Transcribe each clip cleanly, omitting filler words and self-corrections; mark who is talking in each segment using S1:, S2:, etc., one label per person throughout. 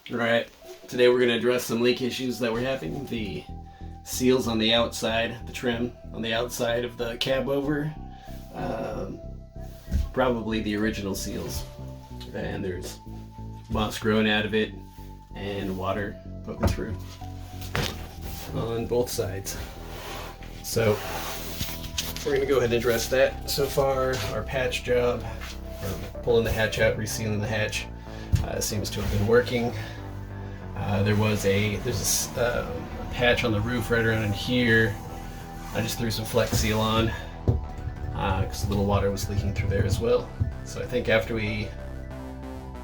S1: Alright, today we're going to address some leak issues that we're having. The seals on the outside, the trim on the outside of the cab over, probably the original seals. And there's moss growing out of it and water poking through on both sides. So we're going to go ahead and address that. So far, our patch job, or pulling the hatch out, resealing the hatch, seems to have been working. There's a patch on the roof right around in here. I just threw some Flex Seal on because a little water was leaking through there as well. So I think after we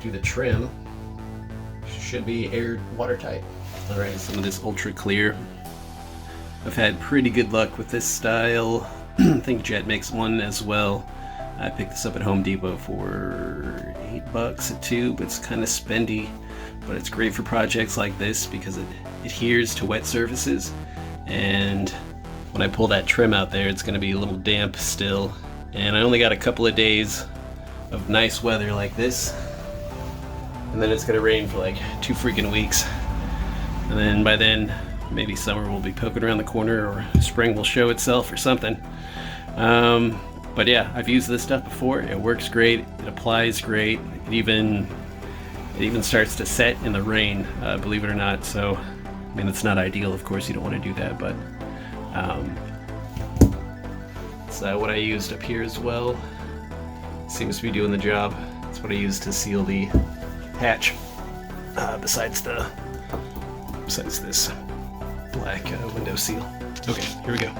S1: do the trim, it should be air watertight. Alright, some of this ultra clear. I've had pretty good luck with this style. I think Jet makes one as well. I picked this up at Home Depot for $8 a tube. It's kind of spendy, but it's great for projects like this because it adheres to wet surfaces. And when I pull that trim out there, it's going to be a little damp still. And I only got a couple of days of nice weather like this. And then it's going to rain for like 2 freaking weeks. And then by then, maybe summer will be poking around the corner or spring will show itself or something. But yeah, I've used this stuff before. It works great. It applies great. It even starts to set in the rain, believe it or not. So, I mean, it's not ideal. Of course, you don't want to do that, but it's what I used up here as well. Seems to be doing the job. That's what I used to seal the hatch. Besides this black window seal. Okay, here we go.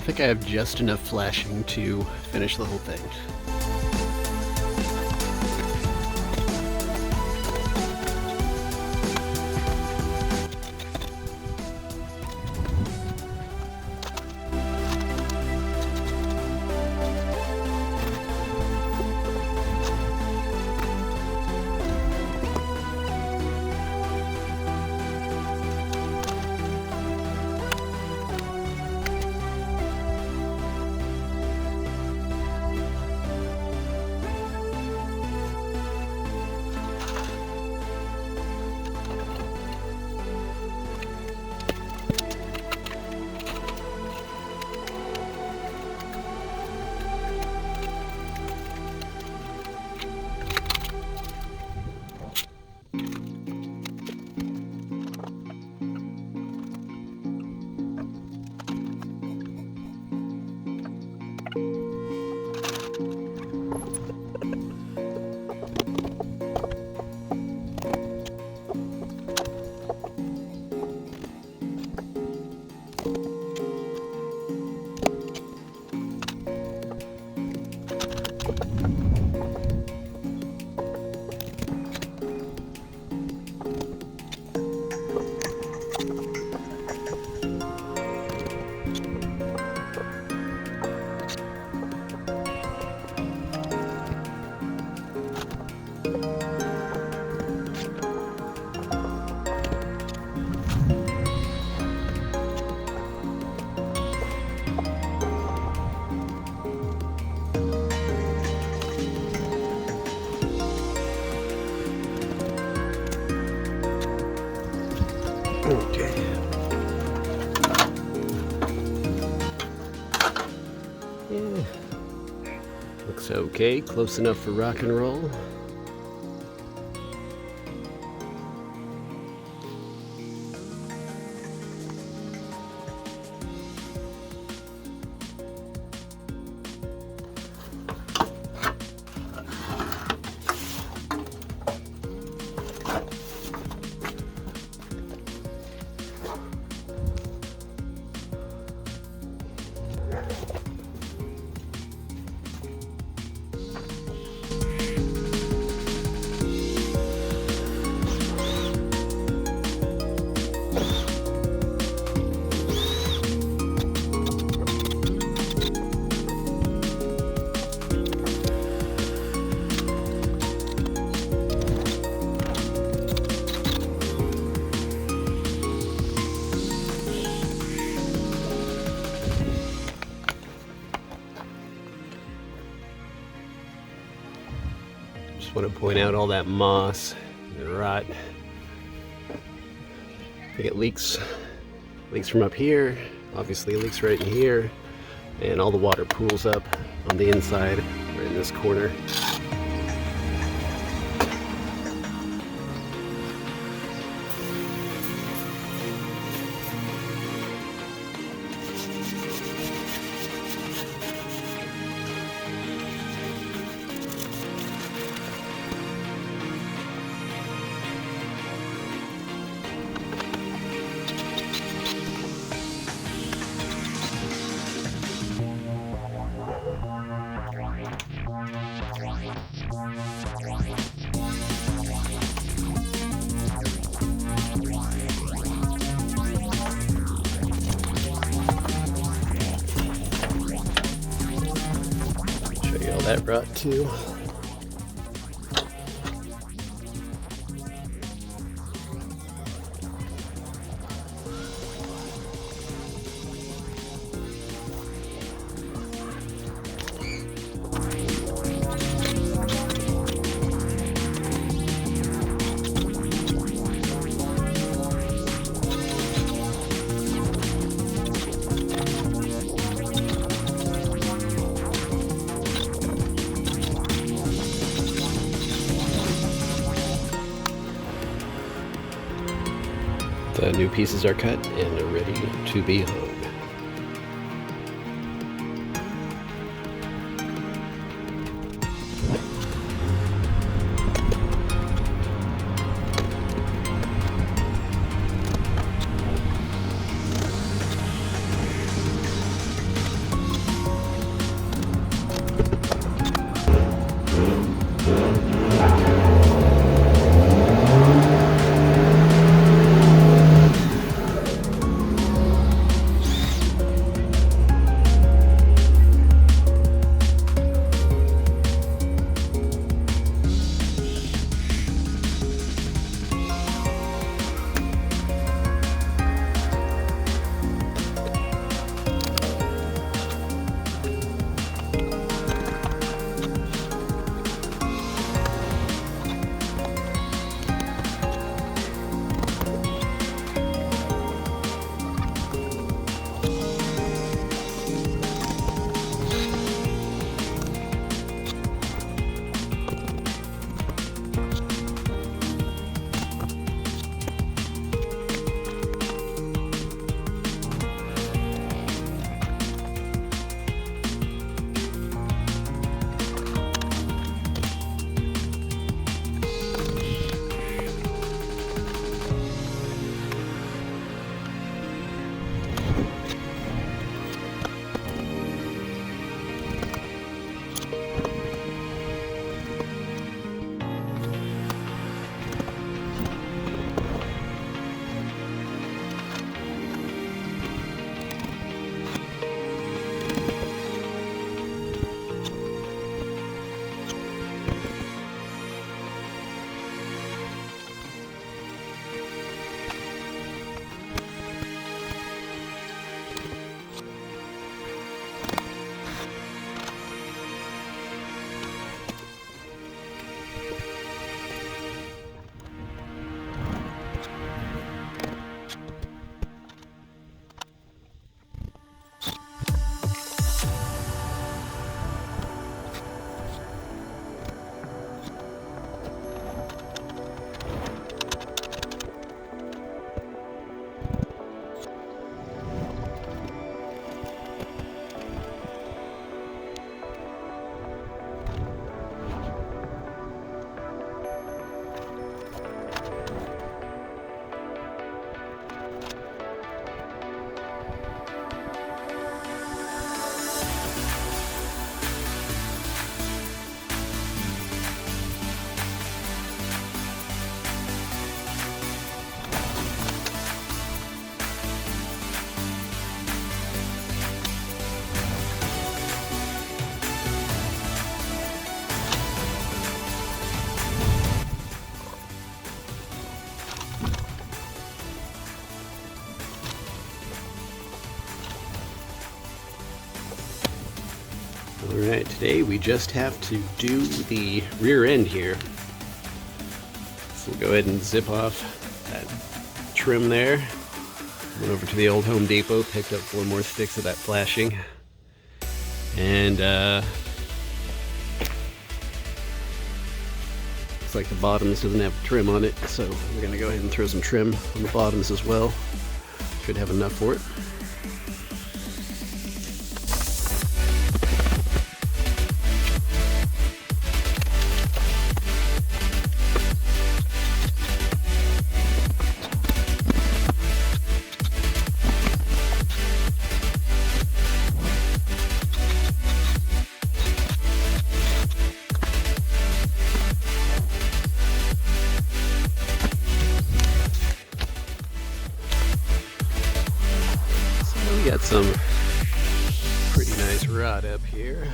S1: I think I have just enough flashing to finish the whole thing. Looks okay, close enough for rock and roll. Just want to point out all that moss and rot. I think it leaks from up here. Obviously it leaks right in here, and all the water pools up on the inside, right in this corner. Show you all that rot too. The new pieces are cut and are ready to be hung. Alright, today we just have to do the rear end here. So we'll go ahead and zip off that trim there. Went over to the old Home Depot, picked up 4 more sticks of that flashing. And looks like the bottoms doesn't have trim on it, so we're going to go ahead and throw some trim on the bottoms as well. Should have enough for it. We got some pretty nice rod up here.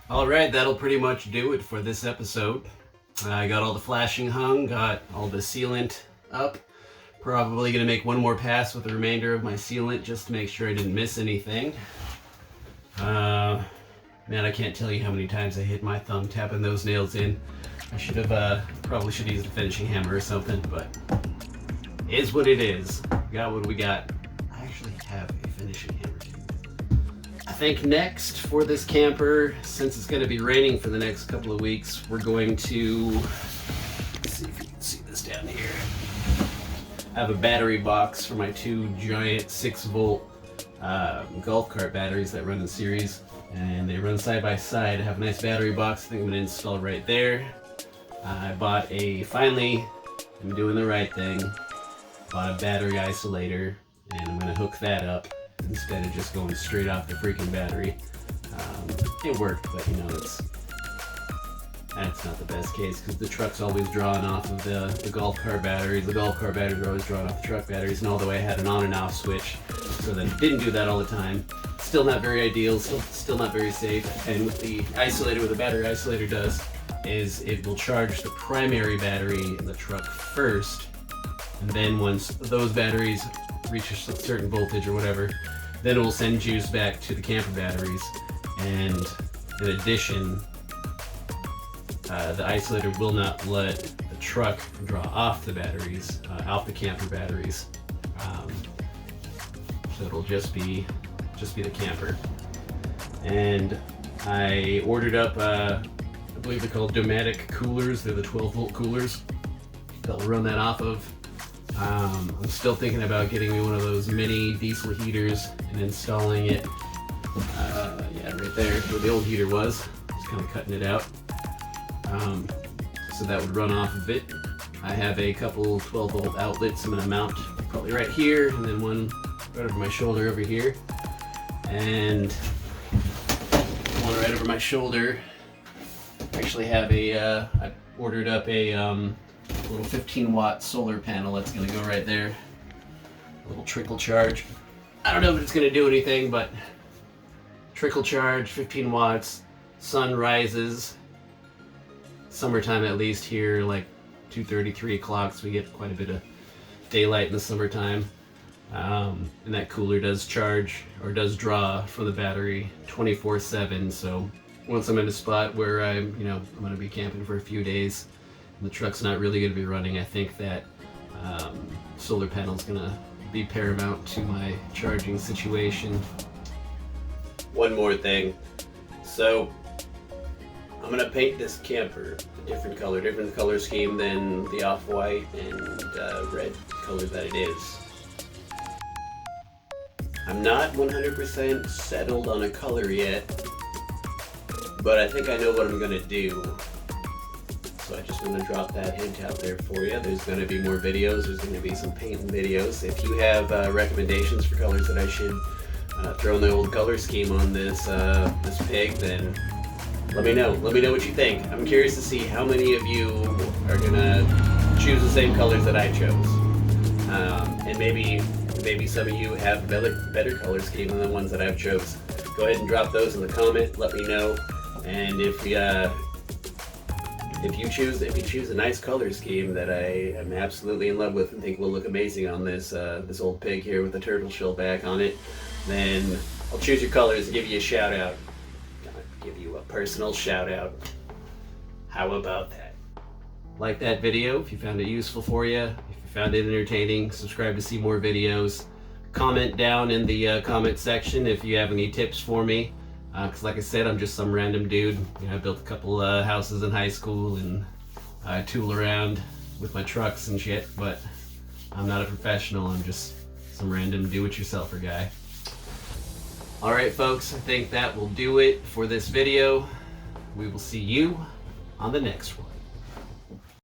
S1: Alright, that'll pretty much do it for this episode. I got all the flashing hung, got all the sealant up. Probably going to make one more pass with the remainder of my sealant just to make sure I didn't miss anything. Man, I can't tell you how many times I hit my thumb tapping those nails in. I should have, probably should have used a finishing hammer or something, but it is what it is. Got what we got. I actually have a finishing hammer. I think next for this camper, since it's going to be raining for the next couple of weeks, we're going to, let's see if you can see this down here. I have a battery box for my two giant 6-volt golf cart batteries that run in series, and they run side by side. I have a nice battery box. I think I'm going to install right there. I bought finally, I'm doing the right thing, bought a battery isolator, and I'm going to hook that up instead of just going straight off the freaking battery. It worked, but you know, that's not the best case because the truck's always drawn off of the golf cart batteries. The golf cart batteries are always drawn off the truck batteries, and although I had an on and off switch, so that it didn't do that all the time, still not very ideal, still not very safe. And with the isolator, what the battery isolator does is it will charge the primary battery in the truck first, and then once those batteries reach a certain voltage or whatever, then it will send juice back to the camper batteries. And in addition, the isolator will not let the truck draw off the batteries, off the camper batteries. So it'll just be the camper. And I ordered up, I believe they're called Domatic coolers. They're the 12-volt coolers that will run that off of. I'm still thinking about getting me one of those mini diesel heaters and installing it, yeah, right there where the old heater was. Just kind of cutting it out. So that would run off of it. I have a couple 12-volt outlets I'm going to mount probably right here, and then one right over my shoulder over here, and one right over my shoulder. I actually have I ordered up a little 15-watt solar panel that's going to go right there. A little trickle charge. I don't know if it's going to do anything, but trickle charge, 15 watts, sun rises. Summertime at least here, like 2:30, 3 o'clock, so we get quite a bit of daylight in the summertime. And that cooler does charge, or does draw from the battery 24/7, so once I'm in a spot where I'm going to be camping for a few days, and the truck's not really going to be running, I think that solar panel's going to be paramount to my charging situation. One more thing. So I'm going to paint this camper a different color scheme than the off-white and red color that it is. I'm not 100% settled on a color yet, but I think I know what I'm going to do. So I just want to drop that hint out there for you. There's going to be more videos. There's going to be some painting videos. If you have recommendations for colors that I should throw in the old color scheme on this pig, then let me know. Let me know what you think. I'm curious to see how many of you are going to choose the same colors that I chose. And maybe some of you have better color scheme than the ones that I've chose. Go ahead and drop those in the comment. Let me know. And if you choose a nice color scheme that I am absolutely in love with and think will look amazing on this old pig here with the turtle shell back on it, then I'll choose your colors and give you a shout out. Gonna give you a personal shout out. How about that? Like that video if you found it useful for you. If you found it entertaining, subscribe to see more videos. Comment down in the comment section if you have any tips for me. Because like I said, I'm just some random dude. I built a couple houses in high school and I tool around with my trucks and shit, but I'm not a professional. I'm just some random do-it-yourselfer guy. Alright folks, I think that will do it for this video. We will see you on the next one.